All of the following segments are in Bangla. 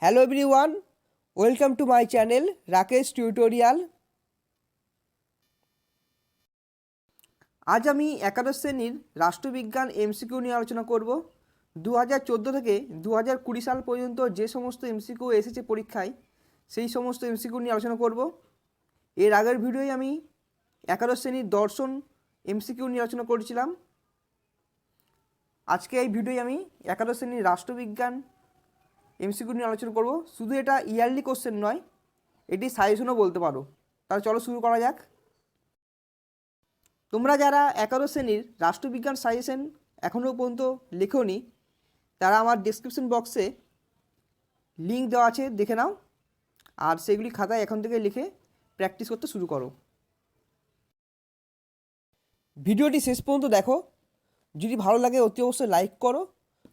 Hello everyone, welcome to my channel Rakesh tutorial. আজ আমি একাদশ শ্রেণীর রাষ্ট্রবিজ্ঞান এমসিকিউ নিয়ে আলোচনা করব। 2014 থেকে 2020 সাল পর্যন্ত যে সমস্ত এমসিকিউ এসেছে পরীক্ষায়, সেই সমস্ত এমসিকিউ নিয়ে আলোচনা করব। এর আগের ভিডিওয় আমি একাদশ শ্রেণীর দর্শন এমসিকিউ নিয়ে আলোচনা করেছিলাম। আজকে এই ভিডিওয় আমি একাদশ শ্রেণীর রাষ্ট্রবিজ্ঞান এমসিকিউ নিয়ে আলোচনা করব। শুধু এটা ইয়ারলি কোশ্চেন নয়, এটি সাজেশনও বলতে পারো। তাহলে চলো শুরু করা যাক। তোমরা যারা একাদশ শ্রেণীর রাষ্ট্রবিজ্ঞান সাজেশন এখনও পর্যন্ত লেখোনি, তারা আমার ডেসক্রিপশন বক্সে লিঙ্ক দেওয়া আছে, দেখে নাও। আর সেগুলি খাতায় এখন থেকে লিখে প্র্যাকটিস করতে শুরু করো। ভিডিওটি শেষ পর্যন্ত দেখো। যদি ভালো লাগে অতি অবশ্যই লাইক করো।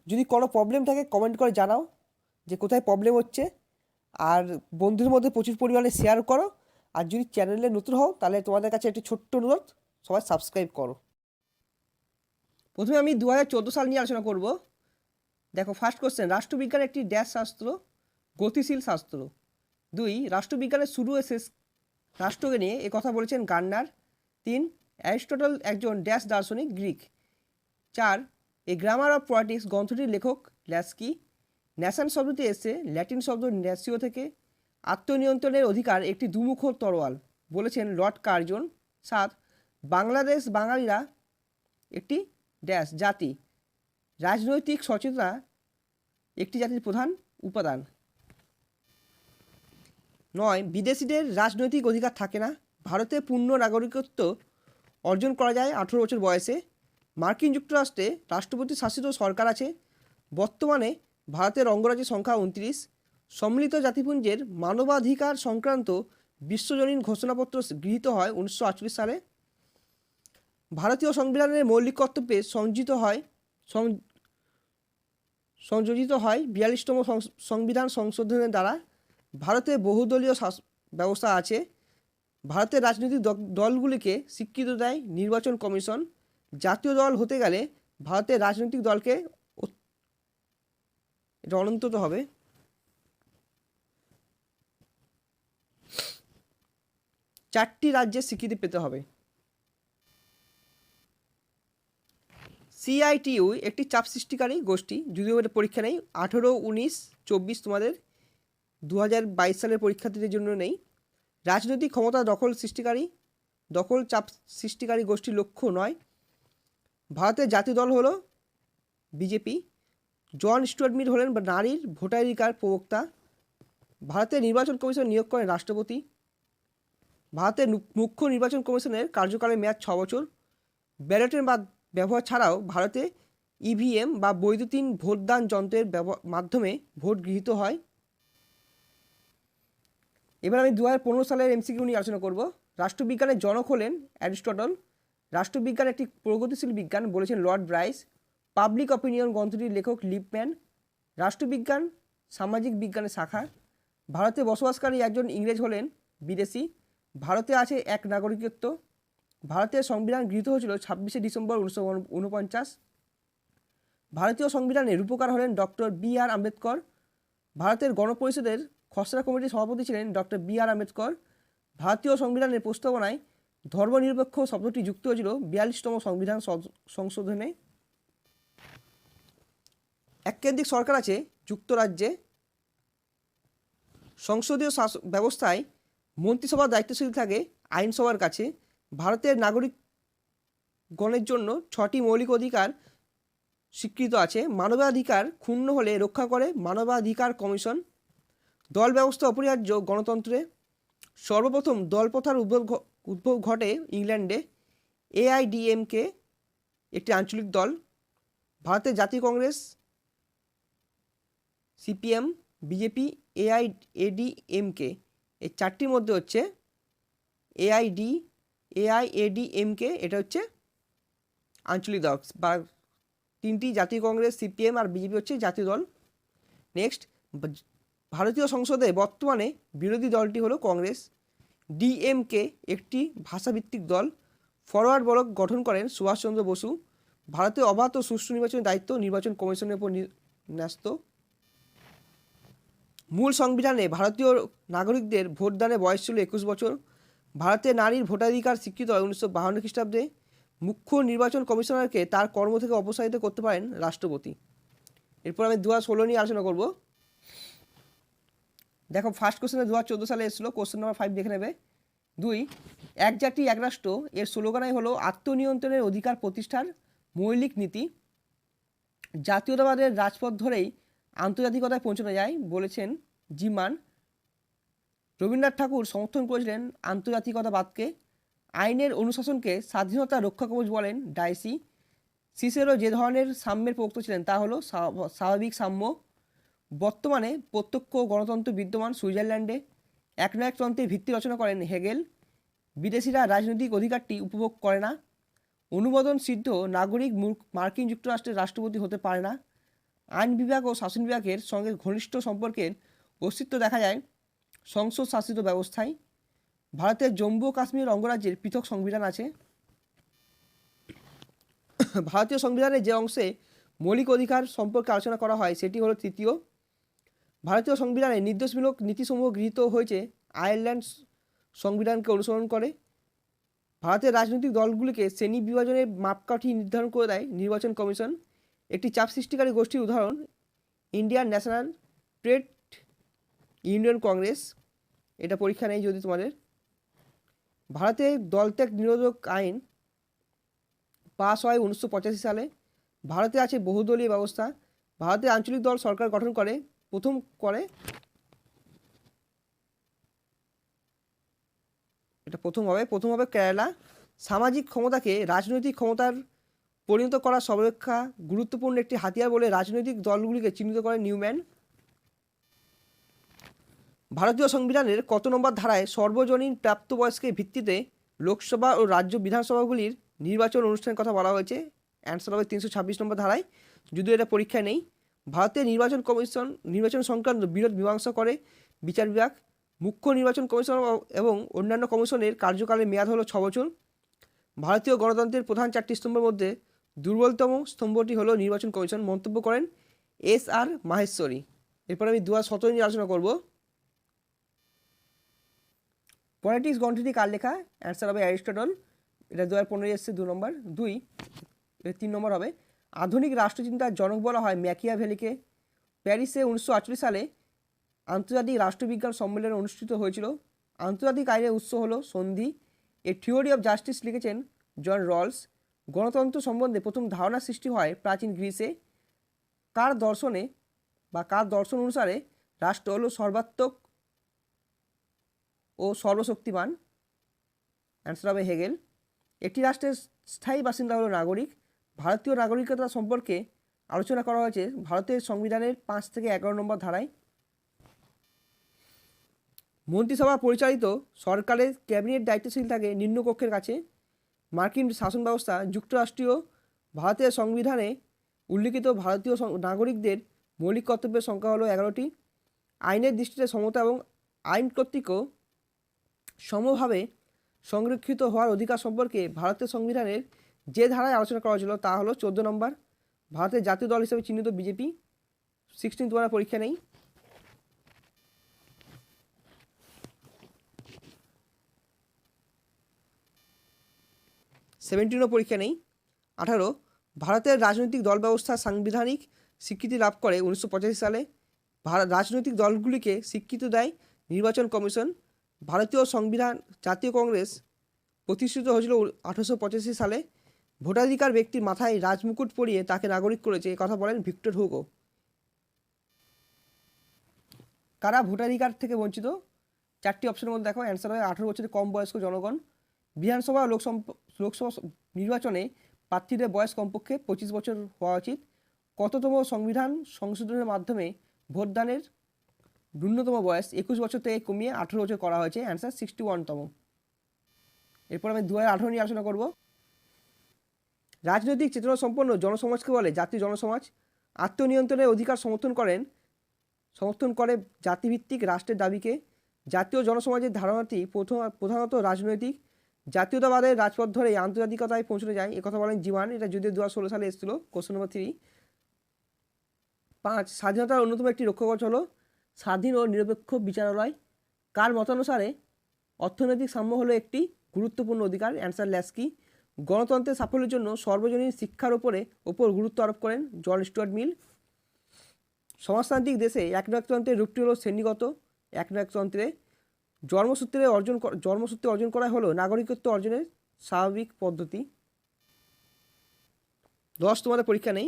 যদি কোনো প্রবলেম থাকে কমেন্ট করে জানাও যে কোথায় প্রবলেম হচ্ছে। আর বন্ধুদের মধ্যে প্রচুর পরিমাণে শেয়ার করো। আর যদি চ্যানেলে নতুন হও তাহলে তোমাদের কাছে একটি ছোট্ট অনুরোধ, সবাই সাবস্ক্রাইব করো। প্রথমে আমি 2014 সাল নিয়ে আলোচনা করব। দেখো, ফার্স্ট কোশ্চেন, রাষ্ট্রবিজ্ঞান একটি ড্যাশ শাস্ত্র, গতিশীল শাস্ত্র। 2, রাষ্ট্রবিজ্ঞানের শুরু ও শেষ রাষ্ট্রকে নিয়ে এ কথা বলেছেন গার্নার। 3, অ্যারিস্টটল একজন ড্যাশ দার্শনিক গ্রিক। 4, এ গ্রামার অফ পলিটিক্স গ্রন্থটির লেখক ল্যাস্কি। ন্যাশন শব্দটি এসেছে ল্যাটিন শব্দ ন্যাসিও থেকে। আত্মনিয়ন্ত্রণের অধিকার একটি দুমুখ তরোয়াল, বলেছেন লর্ড কার্জন। 7, বাংলাদেশ বাঙালিরা একটি ড্যাশ জাতি, রাজনৈতিক সচেতনতা একটি জাতির প্রধান উপাদান। 9, বিদেশিদের রাজনৈতিক অধিকার থাকে না, ভারতে পূর্ণ নাগরিকত্ব অর্জন করা যায় 18 বছর বয়সে। মার্কিন যুক্তরাষ্ট্রে রাষ্ট্রপতি শাসিত সরকার আছে। বর্তমানে ভারতের অঙ্গরাজ্যের সংখ্যা 29। সম্মিলিত জাতিপুঞ্জের মানবাধিকার সংক্রান্ত বিশ্বজনীন ঘোষণাপত্র গৃহীত হয় 1948 সালে। ভারতীয় সংবিধানের মৌলিক কর্তব্যে সংযোজিত হয় 42তম সংবিধান সংশোধনের দ্বারা। ভারতে বহুদলীয় ব্যবস্থা আছে। ভারতের রাজনৈতিক দলগুলিকে স্বীকৃতি দেয় নির্বাচন কমিশন। জাতীয় দল হতে গেলে ভারতের রাজনৈতিক দলকে এটা অনন্তত হবে। চারটি রাজ্যের স্বীকৃতি পেতে হবে। সিআইটিইউ একটি চাপ সৃষ্টিকারী গোষ্ঠী, যদিও এটা পরীক্ষা নেই। 18, 19, 24 তোমাদের 2022 সালের পরীক্ষার্থীদের জন্য নেই। রাজনৈতিক ক্ষমতা দখল চাপ সৃষ্টিকারী গোষ্ঠীর লক্ষ্য নয়। ভারতের জাতীয় দল হলো বিজেপি। জন স্টুয়ার্ট মিল হলেন নারীর ভোটাধিকার প্রবক্তা। ভারতের নির্বাচন কমিশন নিয়োগ করেন রাষ্ট্রপতি। ভারতের মুখ্য নির্বাচন কমিশনের কার্যকালের মেয়াদ 6 বছর। ব্যালটের ব্যবহার ছাড়াও ভারতে ইভিএম বা বৈদ্যুতিন ভোটদান যন্ত্রের মাধ্যমে ভোট গৃহীত হয়। এবার আমি 2015 সালের এমসিকিউ নিয়ে আলোচনা করব। রাষ্ট্রবিজ্ঞানের জনক হলেন অ্যারিস্টটল। রাষ্ট্রবিজ্ঞান একটি প্রগতিশীল বিজ্ঞান, বলেছেন লর্ড ব্রাইস। পাবলিক অপিনিয়ন গ্রন্থটির লেখক লিপম্যান। রাষ্ট্রবিজ্ঞান সামাজিক বিজ্ঞানের শাখা। ভারতে বসবাসকারী একজন ইংরেজ হলেন বিদেশি। ভারতে আছে এক নাগরিকত্ব। ভারতের সংবিধান গৃহীত হয়েছিল 26শে ডিসেম্বর 1949। ভারতীয় সংবিধানের রূপকার হলেন ডক্টর বি.আর. আম্বেদকর। ভারতের গণপরিষদের খসড়া কমিটির সভাপতি ছিলেন ডক্টর বি.আর. আম্বেদকর। ভারতীয় সংবিধানের প্রস্তাবনায় ধর্মনিরপেক্ষ শব্দটি যুক্ত হয়েছিল 42তম সংবিধান সংশোধনে। এককেন্দ্রিক সরকার আছে যুক্তরাজ্যে। সংসদীয় ব্যবস্থায় মন্ত্রিসভার দায়িত্বশীল থাকে আইনসভার কাছে। ভারতের নাগরিকগণের জন্য 6টি মৌলিক অধিকার স্বীকৃত আছে। মানবাধিকার ক্ষুণ্ণ হলে রক্ষা করে মানবাধিকার কমিশন। দল ব্যবস্থা অপরিহার্য গণতন্ত্রে। সর্বপ্রথম দলপ্রথার উদ্ভব ঘটে ইংল্যান্ডে। এআইডিএমকে একটি আঞ্চলিক দল। ভারতের জাতীয় কংগ্রেস, সিপিএম, বিজেপি, এআইএডিএমকে, এই চারটির মধ্যে হচ্ছে এআইএডিএমকে এটা হচ্ছে আঞ্চলিক দল, বা তিনটি জাতীয় কংগ্রেস, সিপিএম আর বিজেপি হচ্ছে জাতীয় দল। নেক্সট, ভারতীয় সংসদে বর্তমানে বিরোধী দলটি হলো কংগ্রেস। ডিএমকে একটি ভাষাভিত্তিক দল। ফরওয়ার্ড ব্লক গঠন করেন সুভাষচন্দ্র বসু। ভারতের অবাধ ও সুষ্ঠু নির্বাচনের দায়িত্ব নির্বাচন কমিশনের উপর ন্যস্ত। মূল সংবিধানে ভারতীয় নাগরিকদের ভোটদানের বয়স ছিল 21 বছর। ভারতে নারীর ভোটাধিকার স্বীকৃত হয় 1952 খ্রিস্টাব্দে। মুখ্য নির্বাচন কমিশনারকে তার কর্ম থেকে অপসারিত করতে পারেন রাষ্ট্রপতি। এরপর আমি 2016 নিয়ে আলোচনা করব। দেখো ফার্স্ট কোশ্চেনে 2014 সালে এসেছিলো, কোশ্চেন নাম্বার 5 দেখে নেবে। 2, এক জাতি এক রাষ্ট্র এর স্লোগানই হলো আত্মনিয়ন্ত্রণের অধিকার প্রতিষ্ঠার মৌলিক নীতি। জাতীয়তাবাদের রাজপথ ধরেই আন্তর্জাতিকতায় পৌঁছানো যায় বলেছেন জিমান। রবীন্দ্রনাথ ঠাকুর সমর্থন করেছিলেন আন্তর্জাতিকতাবাদকে। আইনের অনুশাসনকে স্বাধীনতা রক্ষা কবচ বলেন ডাইসি। সিসেরো যে ধরনের সাম্যের প্রবক্তা ছিলেন তা হলো স্বাভাবিক সাম্য। বর্তমানে প্রত্যক্ষ গণতন্ত্র বিদ্যমান সুইজারল্যান্ডে। একনায়কতন্ত্রের ভিত্তি রচনা করেন হেগেল। বিদেশিরা রাজনৈতিক অধিকারটি উপভোগ করে না। অনুমোদন সিদ্ধ নাগরিক মার্কিন যুক্তরাষ্ট্রের রাষ্ট্রপতি হতে পারে না। আইন বিভাগ ও শাসন বিভাগের সঙ্গে ঘনিষ্ঠ সম্পর্কের অস্তিত্ব দেখা যায় সংসদ শাসিত ব্যবস্থায়। ভারতের জম্মু ও কাশ্মীর অঙ্গরাজ্যের পৃথক সংবিধান আছে। ভারতীয় সংবিধানের যে অংশে মৌলিক অধিকার সম্পর্কে আলোচনা করা হয় সেটি হলো 3য়। ভারতীয় সংবিধানে নির্দেশমূলক নীতিসমূহ গৃহীত হয়েছে আয়ারল্যান্ড সংবিধানকে অনুসরণ করে। ভারতের রাজনৈতিক দলগুলিকে শ্রেণী বিভাজনের মাপকাঠি নির্ধারণ করে দেয় নির্বাচন কমিশন। একটি চাপ সৃষ্টিকারী গোষ্ঠীর উদাহরণ Indian national trade union Congress. এটা পরীক্ষা নেই যদি তোমাদের। ভারতে দলত্যাগ নিরোধক আইন পাস হয় 1985 সালে। ভারতে আছে বহুদলীয় ব্যবস্থা। ভারতে আঞ্চলিক দল সরকার গঠন করে প্রথম হবে কেরালা। সামাজিক ক্ষমতাকে রাজনৈতিক ক্ষমতার পরিণত করার সর্বাপেক্ষা গুরুত্বপূর্ণ একটি হাতিয়ার বলে রাজনৈতিক দলগুলিকে চিহ্নিত করে নিউম্যান। ভারতীয় সংবিধানের কত নম্বর ধারায় সর্বজনীন প্রাপ্তবয়স্কের ভিত্তিতে লোকসভা ও রাজ্য বিধানসভাগুলির নির্বাচন অনুষ্ঠানের কথা বলা হয়েছে? অ্যান্সার হবে 326 নম্বর ধারায়, যদিও এটা পরীক্ষায় নেই। ভারতের নির্বাচন কমিশন নির্বাচন সংক্রান্ত বিরোধ মীমাংসা করে বিচার বিভাগ। মুখ্য নির্বাচন কমিশন এবং অন্যান্য কমিশনের কার্যকালের মেয়াদ হলো 6 বছর। ভারতীয় গণতন্ত্রের প্রধান 4টি স্তম্ভের মধ্যে দুর্বলতম স্তম্ভটি হলো নির্বাচন কমিশন, মন্তব্য করেন SR মাহেশ্বরী। এরপর আমি 2017 নিয়ে আলোচনা করব। পলিটিক্স গ্রন্থটি কার লেখা? অ্যান্সার হবে অ্যারিস্টটল। এটা 2015 এসছে 2 নম্বর। 3 নম্বর হবে আধুনিক রাষ্ট্রচিন্তার জনক বলা হয় ম্যাকিয়াভেলিকে। প্যারিসে 1948 সালে আন্তর্জাতিক রাষ্ট্রবিজ্ঞান সম্মেলন অনুষ্ঠিত হয়েছিল। আন্তর্জাতিক আইনের উৎস হলো সন্ধি। এ থিওরি অফ জাস্টিস লিখেছেন জন রলস। গণতন্ত্র সম্বন্ধে প্রথম ধারণা সৃষ্টি হয় প্রাচীন গ্রিসে। কার দর্শন অনুসারে রাষ্ট্র হলো সর্বাত্মক ও সর্বশক্তিমান? অ্যান্সার হবে হেগেল। একটি রাষ্ট্রের স্থায়ী বাসিন্দা হলো নাগরিক। ভারতীয় নাগরিকতা সম্পর্কে আলোচনা করা হয়েছে ভারতের সংবিধানের 5 থেকে 11 নম্বর ধারায়। মন্ত্রিসভা পরিচালিত সরকারের ক্যাবিনেট দায়িত্বশীল থাকে নিম্নকক্ষের কাছে। মার্কিন শাসন ব্যবস্থা যুক্তরাষ্ট্রীয়। ভারতের সংবিধানে উল্লিখিত ভারতীয় নাগরিকদের মৌলিক কর্তব্যের সংখ্যা হলো 11টি। আইনের দৃষ্টিতে সমতা এবং আইন কর্তৃক সমভাবে সংরক্ষিত হওয়ার অধিকার সম্পর্কে ভারতের সংবিধানের যে ধারায় আলোচনা করা হয়েছিল তা হলো 14 নম্বর। ভারতের জাতীয় দল হিসেবে চিহ্নিত বিজেপি। 16 তোমার পরীক্ষা নেই। 17 পরীক্ষা নেই। 18 ভারতের রাজনৈতিক দল ব্যবস্থা সাংবিধানিক স্বীকৃতি লাভ করে 1985 সালে। রাজনৈতিক দলগুলিকে স্বীকৃতি দেয় নির্বাচন কমিশন। ভারতীয় সংবিধান জাতীয় কংগ্রেস প্রতিষ্ঠিত হয়েছিল 1885 সালে। ভোটাধিকার ব্যক্তির মাথায় রাজমুকুট পরিয়ে তাকে নাগরিক করেছে, কথা বলেন ভিক্টর হুগো। কারা ভোটাধিকার থেকে বঞ্চিত? 4টি অপশনের মধ্যে দেখো অ্যান্সার হয় 18 বছরের কম বয়স্ক জনগণ। বিধানসভা লোকসভা নির্বাচনে প্রার্থীদের বয়স কমপক্ষে 25 বছর হওয়া উচিত। কততম সংবিধান সংশোধনের মাধ্যমে ভোটদানের ন্যূনতম বয়স 21 বছর থেকে কমিয়ে 18 বছর করা হয়েছে? অ্যান্সার 61তম। এরপর আমি 2018 নিয়ে আলোচনা করব। রাজনৈতিক চেতনা সম্পন্ন জনসমাজকে বলে জাতীয় জনসমাজ। আত্মনিয়ন্ত্রণের অধিকার সমর্থন করে জাতিভিত্তিক রাষ্ট্রের দাবিকে। জাতীয় জনসমাজের ধারণাটি প্রধানত রাজনৈতিক। জাতীয়তাবাদের রাজপথ ধরে আন্তর্জাতিকতায় পৌঁছানো যায় একথা বলেন জিমান। এটা যদিও 2016 সালে এসেছিল। Question number 3। 5, স্বাধীনতার অন্যতম একটি রক্ষাকবচ হলো স্বাধীন ও নিরপেক্ষ বিচারালয়। কার মতানুসারে অর্থনৈতিক সাম্য হলো একটি গুরুত্বপূর্ণ অধিকার? Answer Laski. গণতন্ত্রের সাফল্যের জন্য সর্বজনীন শিক্ষার ওপর গুরুত্ব আরোপ করেন জন স্টুয়ার্ট মিল। সমাজতান্ত্রিক দেশে একনায়কতন্ত্রের রূপটি হলো শ্রেণীগত একনায়কতন্ত্রে। জন্মসূত্রে অর্জন করা হলো নাগরিকত্ব অর্জনের স্বাভাবিক পদ্ধতি। 10, তোমাদের পরীক্ষা নেই।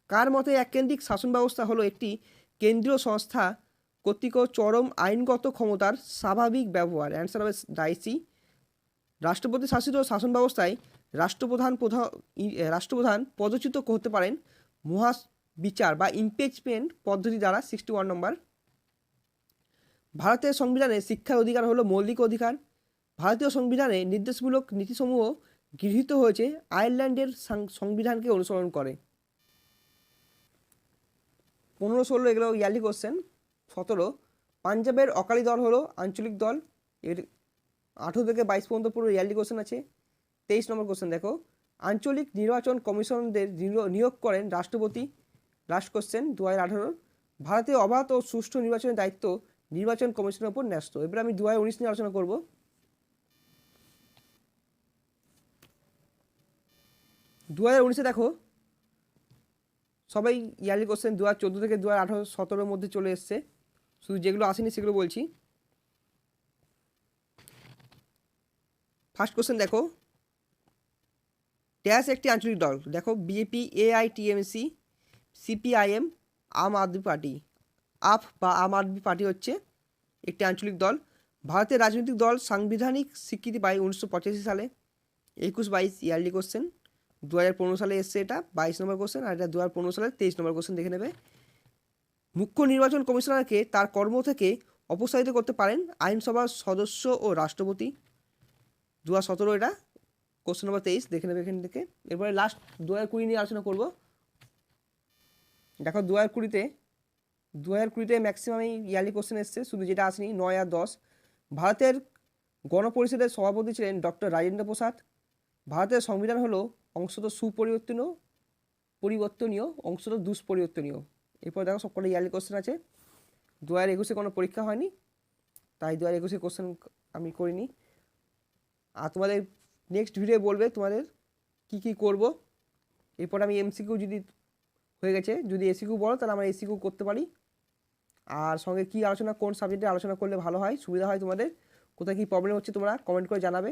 কার মতে এককেন্দ্রিক শাসন ব্যবস্থা হলো একটি কেন্দ্রীয় সংস্থা কর্তৃক চরম আইনগত ক্ষমতার স্বাভাবিক ব্যবহার? অ্যান্সার হবে ডাইসি। রাষ্ট্রপতি শাসিত শাসন ব্যবস্থায় রাষ্ট্রপ্রধান পদচ্যুত হতে পারেন বিচার বা ইমপিচমেন্ট পদ্ধতি দ্বারা। 61 নম্বর। ভারতের সংবিধানে শিক্ষার অধিকার হলো মৌলিক অধিকার। ভারতীয় সংবিধানে নির্দেশমূলক নীতিসমূহ গৃহীত হয়েছে আয়ারল্যান্ডের সংবিধানকে অনুসরণ করে। 15, 16 এগুলো ইয়ারলি কোশ্চেন। 17, পাঞ্জাবের অকালি দল হলো আঞ্চলিক দল। এর 18 থেকে 22 পর্যন্ত পুরো ইয়ারলি কোশ্চেন আছে। 23 নম্বর কোশ্চেন দেখো, আঞ্চলিক নির্বাচন কমিশনদের নিয়োগ করেন রাষ্ট্রপতি। Last question 2018। ভারতে অবাধ ও সুষ্ঠু নির্বাচনের দায়িত্ব নির্বাচন কমিশনের উপর ন্যস্ত। এবার আমি 2019 নিয়ে আলোচনা করব। 2019-এ দেখো সবাই ইয়ারলি কোশ্চেন 2014 থেকে 2018-17 মধ্যে চলে এসছে। শুধু যেগুলো আসেনি সেগুলো বলছি। ফার্স্ট কোশ্চেন দেখো, ড্যাশ একটি আঞ্চলিক দল। দেখো বিজেপি, AITMC, CPIM, আম আদমি পার্টি। আম আদমি পার্টি হচ্ছে একটি আঞ্চলিক দল। ভারতের রাজনৈতিক দল সাংবিধানিক স্বীকৃতি পায় 1985 সালে। 21-22 ইয়ারলি কোশ্চেন। 2015 সালে এসছে এটা 22 নম্বর কোশ্চেন, আর এটা 2015 সালে 23 নম্বর কোশ্চেন দেখে নেবে। মুখ্য নির্বাচন কমিশনারকে তার কর্ম থেকে অপসারিত করতে পারেন আইনসভার সদস্য ও রাষ্ট্রপতি। 2017 এটা কোশ্চেন নম্বর 23 দেখে নেবে এখান থেকে। এরপরে লাস্ট 2020 নিয়ে আলোচনা করব। দেখো 2020-তে ম্যাক্সিমামই ইয়ারলি কোশ্চেন এসছে, শুধু যেটা আসেনি 9 আর 10। ভারতের গণপরিষদের সভাপতি ছিলেন ডক্টর রাজেন্দ্র প্রসাদ। ভারতের সংবিধান হলো অংশত পরিবর্তনীয়, অংশত দুষ্পরিবর্তনীয়। এরপর দেখো সবকটা ইয়ারলি কোশ্চেন আছে। 2021-এ কোনো পরীক্ষা হয়নি, তাই 2021-এর কোশ্চেন আমি করিনি। আর তোমাদের নেক্সট ভিডিও বলবে তোমাদের কি করব। এরপর আমি MCQ যদি হয়ে গেছে, যদি SCQ বলো তাহলে আমরা SCQ করতে পারি। আর সঙ্গে কি আলোচনা, কোন সাবজেক্টে আলোচনা করলে ভালো হয়, সুবিধা হয় তোমাদের, কোথায় কী প্রবলেম হচ্ছে তোমরা কমেন্ট করে জানাবে।